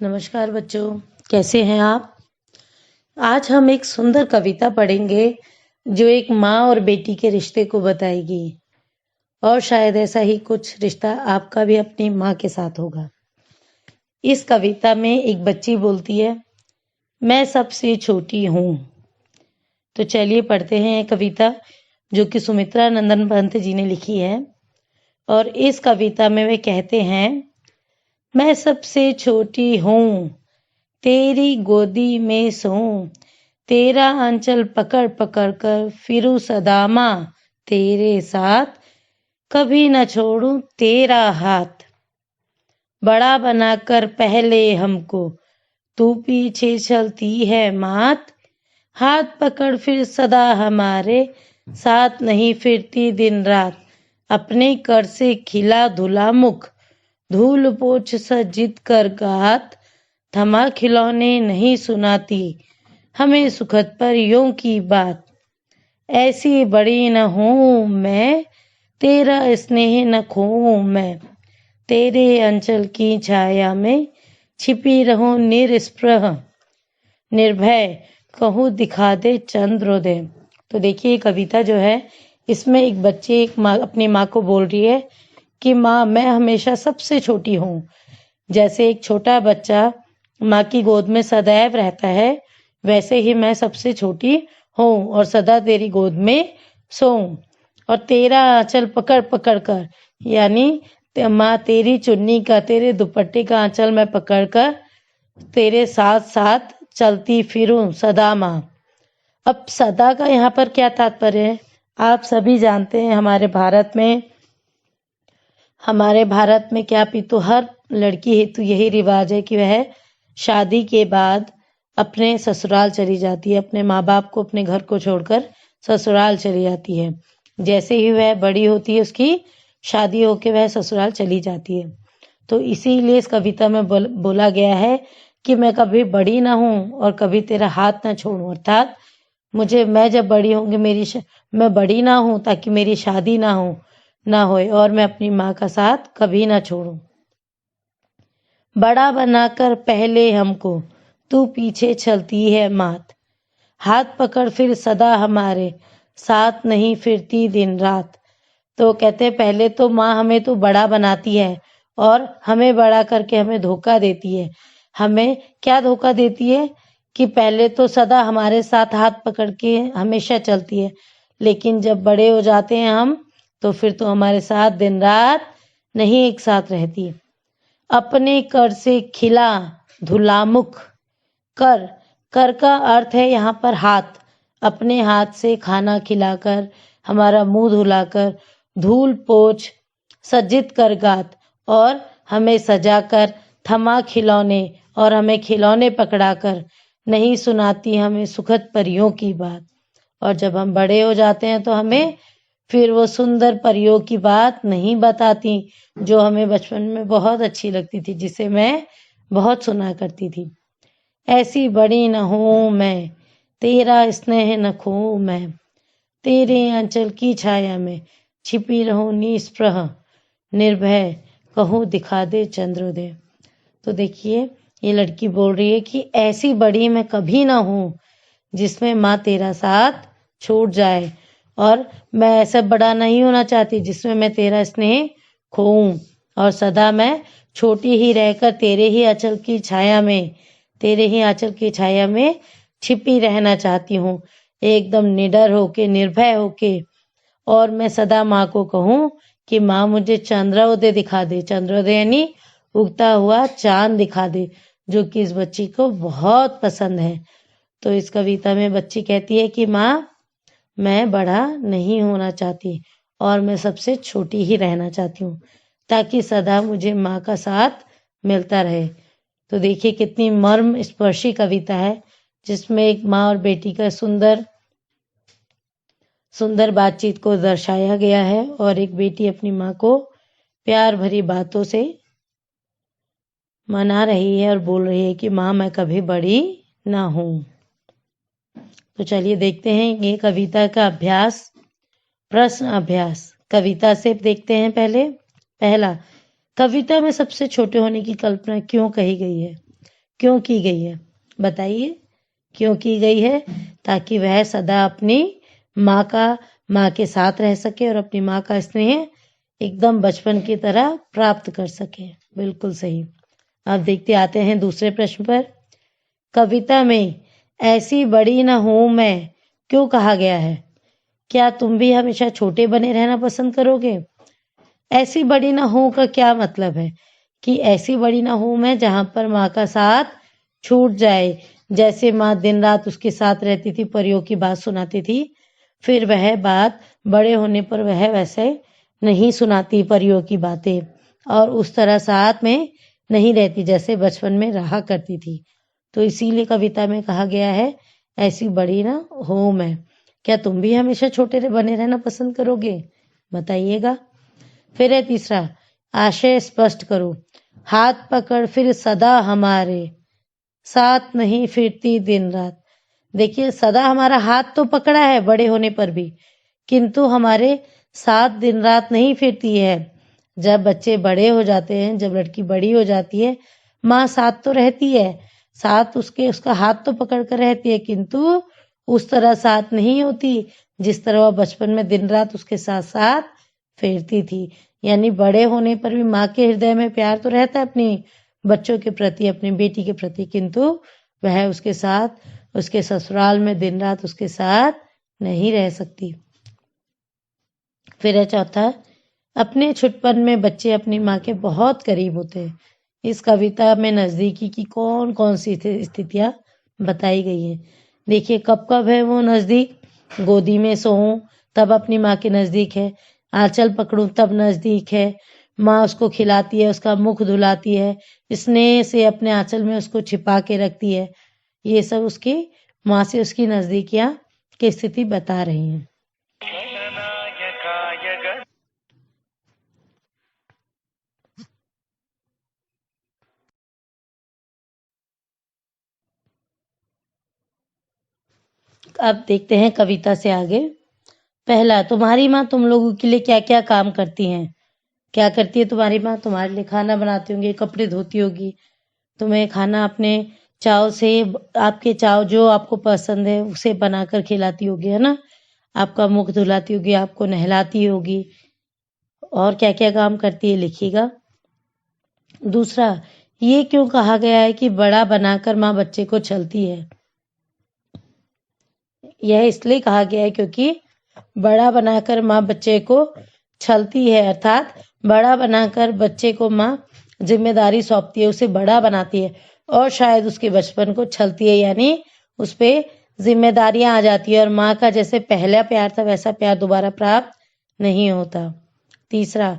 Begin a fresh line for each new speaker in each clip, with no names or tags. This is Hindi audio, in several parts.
नमस्कार बच्चों, कैसे हैं आप। आज हम एक सुंदर कविता पढ़ेंगे जो एक माँ और बेटी के रिश्ते को बताएगी। और शायद ऐसा ही कुछ रिश्ता आपका भी अपनी माँ के साथ होगा। इस कविता में एक बच्ची बोलती है, मैं सबसे छोटी हूँ। तो चलिए पढ़ते हैं ये कविता जो कि सुमित्रा नंदन पंत जी ने लिखी है। और इस कविता में वे कहते हैं, मैं सबसे छोटी हूँ, तेरी गोदी में सोऊं, तेरा आंचल पकड़ पकड़ कर फिरूं सदा माँ तेरे साथ, कभी न छोड़ूं तेरा हाथ। बड़ा बनाकर पहले हमको तू पीछे चलती है मात, हाथ पकड़ फिर सदा हमारे साथ नहीं फिरती दिन रात। अपने कर से खिला धुला मुख, धूल पोछ सज्जित कर गात, थमा खिलौने नहीं सुनाती हमें सुखद परियों की बात। ऐसी बड़ी न हूँ मैं, तेरा स्नेह न खोऊं मैं, तेरे अंचल की छाया में छिपी रहूं निस्पृह, निर्भय कहूँ दिखा दे चंद्रोदय। तो देखिए कविता जो है, इसमें एक बच्चे एक माँ अपनी माँ को बोल रही है कि माँ मैं हमेशा सबसे छोटी हूँ। जैसे एक छोटा बच्चा माँ की गोद में सदैव रहता है, वैसे ही मैं सबसे छोटी हूँ और सदा तेरी गोद में सोऊं। और तेरा आंचल पकड़ पकड़ कर, यानी माँ तेरी चुन्नी का, तेरे दुपट्टे का आंचल मैं पकड़ कर तेरे साथ साथ चलती फिरूं सदा माँ। अब सदा का यहाँ पर क्या तात्पर्य है, आप सभी जानते हैं। हमारे भारत में क्या पितु हर लड़की हेतु यही रिवाज है कि वह शादी के बाद अपने ससुराल चली जाती है, अपने माँ बाप को, अपने घर को छोड़कर ससुराल चली जाती है। जैसे ही वह बड़ी होती है, उसकी शादी होके वह ससुराल चली जाती है। तो इसीलिए इस कविता में बोला गया है कि मैं कभी बड़ी ना हूँ और कभी तेरा हाथ ना छोड़ूं। अर्थात मैं जब बड़ी होंगी मैं बड़ी ना हूँ ताकि मेरी शादी ना होए और मैं अपनी माँ का साथ कभी ना छोड़ूं। बड़ा बनाकर पहले हमको तू पीछे चलती है मात, हाथ पकड़ फिर सदा हमारे साथ नहीं फिरती दिन रात। तो कहते हैं पहले तो माँ हमें तो बड़ा बनाती है और हमें बड़ा करके हमें धोखा देती है। हमें क्या धोखा देती है कि पहले तो सदा हमारे साथ हाथ पकड़ के हमेशा चलती है, लेकिन जब बड़े हो जाते हैं हम तो फिर तो हमारे साथ दिन रात नहीं एक साथ रहती। अपने कर से खिला धुला मुख, कर का अर्थ है यहाँ पर हाथ। अपने हाथ से खाना खिलाकर, हमारा मुंह धुलाकर, धूल पोछ सज्जित कर गात, और हमें सजाकर, थमा खिलौने और हमें खिलौने पकड़ाकर नहीं सुनाती हमें सुखद परियों की बात। और जब हम बड़े हो जाते हैं तो हमें फिर वो सुंदर परियों की बात नहीं बताती जो हमें बचपन में बहुत अच्छी लगती थी, जिसे मैं बहुत सुना करती थी। ऐसी बड़ी न हूँ मैं, तेरा स्नेह न खोऊं मैं, तेरे आंचल की छाया में छिपी रहूं निस्पृह, निर्भय कहूँ दिखा दे चंद्रोदय। तो देखिए ये लड़की बोल रही है कि ऐसी बड़ी मैं कभी ना हूँ जिसमें माँ तेरा साथ छूट जाए, और मैं ऐसा बड़ा नहीं होना चाहती जिसमें मैं तेरा स्नेह खोऊं, और सदा मैं छोटी ही रहकर तेरे ही आंचल की छाया में छिपी रहना चाहती हूँ, एकदम निडर होके, निर्भय होके। और मैं सदा माँ को कहूँ कि माँ मुझे चंद्रोदय दिखा दे। चंद्रोदय यानी उगता हुआ चांद दिखा दे, जो कि इस बच्ची को बहुत पसंद है। तो इस कविता में बच्ची कहती है कि माँ मैं बड़ा नहीं होना चाहती और मैं सबसे छोटी ही रहना चाहती हूँ, ताकि सदा मुझे माँ का साथ मिलता रहे। तो देखिए कितनी मर्म स्पर्शी कविता है, जिसमें एक माँ और बेटी का सुंदर बातचीत को दर्शाया गया है, और एक बेटी अपनी माँ को प्यार भरी बातों से मना रही है और बोल रही है कि माँ मैं कभी बड़ी ना हूँ। तो चलिए देखते हैं ये कविता का अभ्यास। प्रश्न अभ्यास कविता से देखते हैं। पहला, कविता में सबसे छोटे होने की कल्पना क्यों कही गई है। क्यों की गई है? बताइए क्यों की गई है? ताकि वह सदा अपनी माँ के साथ रह सके और अपनी माँ का स्नेह एकदम बचपन की तरह प्राप्त कर सके। बिल्कुल सही। अब देखते आते हैं दूसरे प्रश्न पर। कविता में ऐसी बड़ी न हूं मैं क्यों कहा गया है? क्या तुम भी हमेशा छोटे बने रहना पसंद करोगे? ऐसी बड़ी ना हूं का क्या मतलब है कि ऐसी बड़ी ना हूं मैं जहां पर माँ का साथ छूट जाए। जैसे माँ दिन रात उसके साथ रहती थी, परियों की बात सुनाती थी, फिर वह बात बड़े होने पर वह वैसे नहीं सुनाती परियों की बातें और उस तरह साथ में नहीं रहती जैसे बचपन में रहा करती थी। तो इसीलिए कविता में कहा गया है ऐसी बड़ी ना हूं मैं। क्या तुम भी हमेशा छोटे बने रहना पसंद करोगे? बताइएगा। फिर है तीसरा, आशय स्पष्ट करो। हाथ पकड़ फिर सदा हमारे साथ नहीं फिरती दिन रात। देखिए, सदा हमारा हाथ तो पकड़ा है बड़े होने पर भी, किंतु हमारे साथ दिन रात नहीं फिरती है। जब बच्चे बड़े हो जाते हैं, जब लड़की बड़ी हो जाती है, माँ साथ तो रहती है, साथ उसका हाथ तो पकड़ कर रहती है, किंतु उस तरह साथ नहीं होती जिस तरह वह बचपन में दिन रात उसके साथ साथ फेरती थी। यानी बड़े होने पर भी माँ के हृदय में प्यार तो रहता है अपनी बच्चों के प्रति, अपनी बेटी के प्रति, किंतु वह उसके साथ उसके ससुराल में दिन रात उसके साथ नहीं रह सकती। फिर है चौथा, अपने छुटपन में बच्चे अपनी माँ के बहुत करीब होते हैं। इस कविता में नजदीकी की कौन कौन सी स्थितियां बताई गई हैं? देखिए, कब कब है वो नजदीक? गोदी में सोऊं तब अपनी माँ के नजदीक है, आंचल पकड़ूं तब नजदीक है, माँ उसको खिलाती है, उसका मुख धुलाती है, स्नेह से अपने आंचल में उसको छिपा के रखती है। ये सब उसकी माँ से उसकी नजदीकियां की स्थिति बता रही हैं। अब देखते हैं कविता से आगे। पहला, तुम्हारी माँ तुम लोगों के लिए क्या क्या काम करती हैं? क्या करती है तुम्हारी माँ? तुम्हारे लिए खाना बनाती होंगी, कपड़े धोती होगी, तुम्हें खाना अपने चाव से, आपके चाव जो आपको पसंद है उसे बनाकर खिलाती होगी, है ना? आपका मुख धुलाती होगी, आपको नहलाती होगी, और क्या क्या काम करती है लिखिएगा। दूसरा, ये क्यों कहा गया है कि बड़ा बनाकर माँ बच्चे को छलती है? यह इसलिए कहा गया है क्योंकि बड़ा बनाकर माँ बच्चे को छलती है, अर्थात बड़ा बनाकर बच्चे को माँ जिम्मेदारी सौंपती है, उसे बड़ा बनाती है और शायद उसके बचपन को छलती है, यानी उस पे जिम्मेदारियां आ जाती है और माँ का जैसे पहला प्यार था वैसा प्यार दोबारा प्राप्त नहीं होता। तीसरा,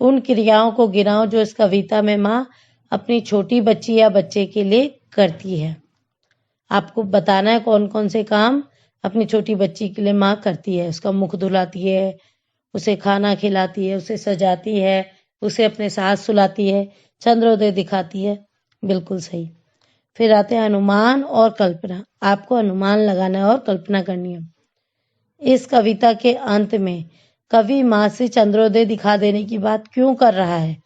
उन क्रियाओं को गिनाओ जो इस कविता में माँ अपनी छोटी बच्ची या बच्चे के लिए करती है। आपको बताना है कौन कौन से काम अपनी छोटी बच्ची के लिए माँ करती है। उसका मुख धुलाती है, उसे खाना खिलाती है, उसे सजाती है, उसे अपने साथ सुलाती है, चंद्रोदय दिखाती है। बिल्कुल सही। फिर आते हैं अनुमान और कल्पना। आपको अनुमान लगाना है और कल्पना करनी है। इस कविता के अंत में कवि माँ से चंद्रोदय दिखा देने की बात क्यों कर रहा है?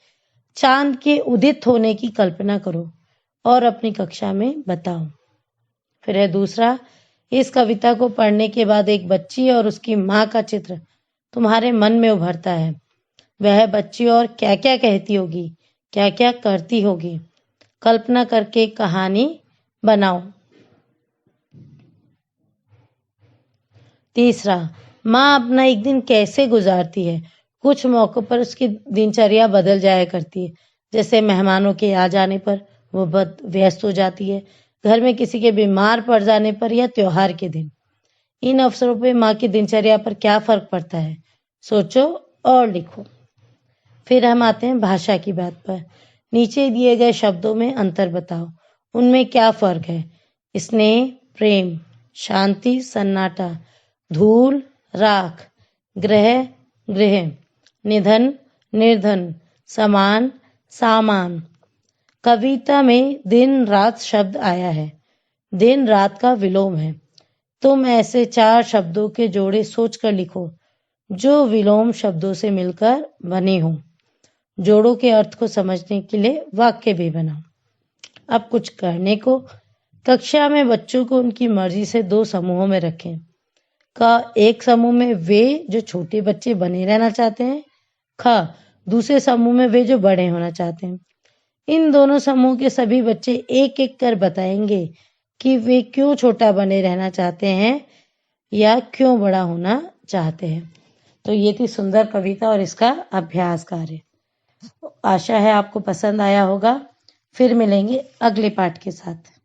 चांद के उदित होने की कल्पना करो और अपनी कक्षा में बताओ। फिर है दूसरा, इस कविता को पढ़ने के बाद एक बच्ची और उसकी माँ का चित्र तुम्हारे मन में उभरता है। वह बच्ची और क्या क्या कहती होगी, क्या क्या करती होगी, कल्पना करके कहानी बनाओ। तीसरा, माँ अपना एक दिन कैसे गुजारती है? कुछ मौकों पर उसकी दिनचर्या बदल जाया करती है, जैसे मेहमानों के आ जाने पर वो बहुत व्यस्त हो जाती है, घर में किसी के बीमार पड़ जाने पर या त्योहार के दिन। इन अवसरों पे माँ की दिनचर्या पर क्या फर्क पड़ता है? सोचो और लिखो। फिर हम आते हैं भाषा की बात पर। नीचे दिए गए शब्दों में अंतर बताओ, उनमें क्या फर्क है? स्नेह, प्रेम, शांति, सन्नाटा, धूल, राख, ग्रह, गृह, निधन, निर्धन, समान, सामान। कविता में दिन रात शब्द आया है, दिन रात का विलोम है। तुम ऐसे 4 शब्दों के जोड़े सोचकर लिखो जो विलोम शब्दों से मिलकर बने हों। जोड़ों के अर्थ को समझने के लिए वाक्य भी बनाओ। अब कुछ करने को। कक्षा में बच्चों को उनकी मर्जी से 2 समूहों में रखें। क, एक समूह में वे जो छोटे बच्चे बने रहना चाहते हैं। ख, दूसरे समूह में वे जो बड़े होना चाहते हैं। इन दोनों समूह के सभी बच्चे एक एक कर बताएंगे कि वे क्यों छोटा बने रहना चाहते हैं या क्यों बड़ा होना चाहते हैं। तो ये थी सुंदर कविता और इसका अभ्यास कार्य। आशा है आपको पसंद आया होगा। फिर मिलेंगे अगले पाठ के साथ।